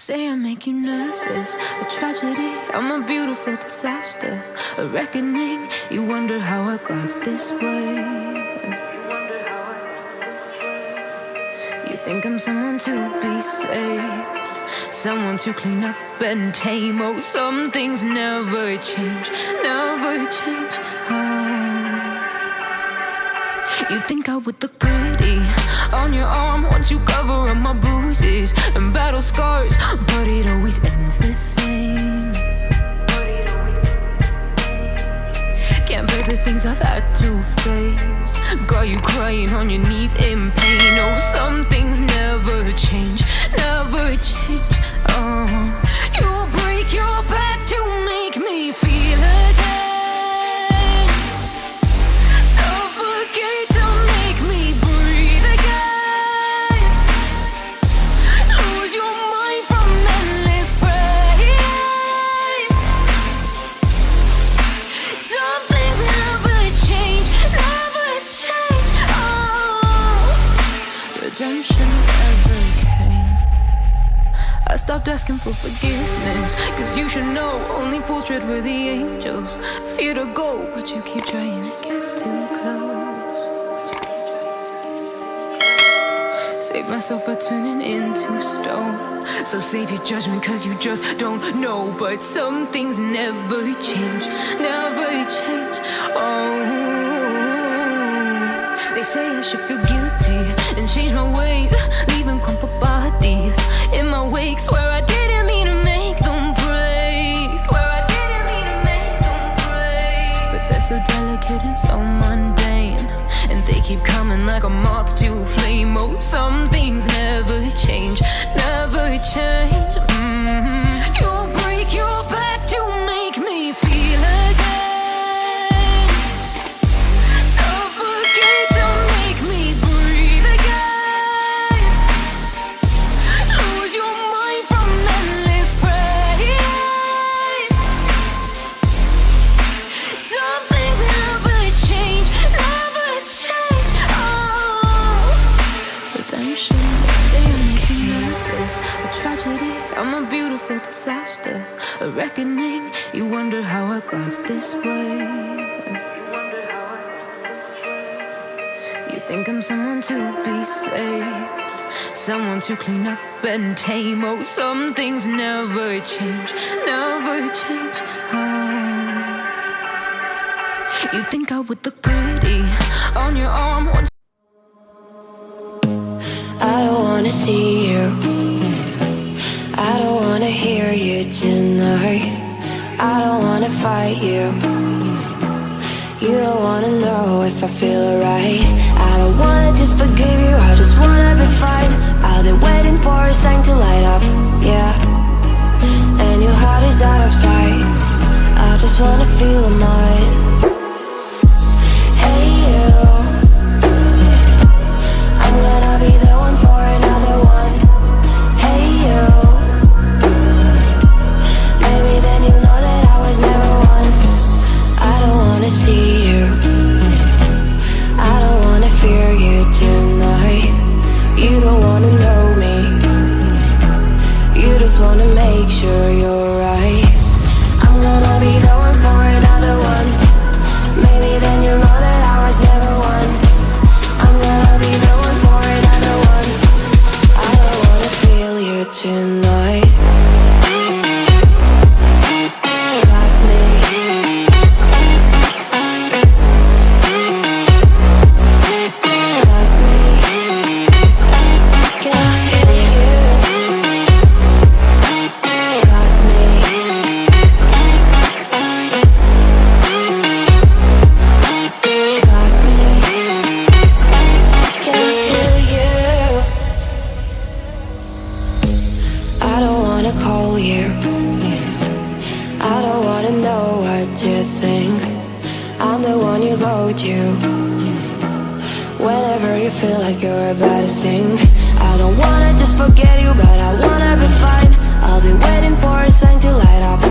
say I make you nervous, a tragedy, I'm a beautiful disaster, a reckoning, you wonder how I got this way. You think I'm someone to be saved, someone to clean up and tame. Oh, some things never change, never change. You think I would look pretty on your arm once you cover up my bruises and battle scars, but it always ends the same. Can't bear the things I've had to face, got you crying on your knees in pain. Oh, some things never change, never change. You'll break your back to make me feel again, suffocate to make me breathe again, lose your mind from endless pain. Some things never change, never change. Redemption never came. I stopped asking for forgiveness, cause you should know only fools tread with the angels. Fear to go, but you keep trying to get too close. Save myself by turning into stone, so save your judgment cause you just don't know. But some things never change, never change. They say I should feel guilty and change my ways, leaving crumpled bodies in my wake. Swear I didn't mean to make them break, swear I didn't mean to make them break. But they're so delicate and so mundane, and they keep coming like a moth to a flame. Oh, some things never change, never change. You'll break your back to make me feel again, suffocate to make me breathe again, lose your mind from endless pain. Some things never change, never change. Redemption, say I'm making nervous, a tragedy, I'm a beautiful disaster, a reckoning, you wonder how I got this way. You think I'm someone to be saved, someone to clean up and tame. Oh, some things never change, never change. You think I would look pretty on your arm once. I don't wanna see you, I don't wanna hear you tonight. I don't wanna fight you, you don't wanna know if I feel alright. I don't wanna just forgive you, I just wanna be fine. I've been waiting for a sign to light up, yeah. And your heart is out of sight, I just wanna feel mine. Hey you, I'm gonna be the one for another one. Hey you, maybe then you'll know that I was never one. I don't wanna see you, I don't wanna fear you tonight. You don't wanna know me, you just wanna make sure you're right. I'm gonna be the one for another one. Maybe then you'll know that I was never one. I'm gonna be the one for another one. I don't wanna feel you tonight. Got me. Got me. Can I hear you? Got me. Got me. Can I hear you? I don't wanna call you, I don't wanna know what you think. I'm the one you go to whenever you feel like you're about to sink. I don't wanna just forget you, but I wanna be fine. I'll be waiting for a sign to light up,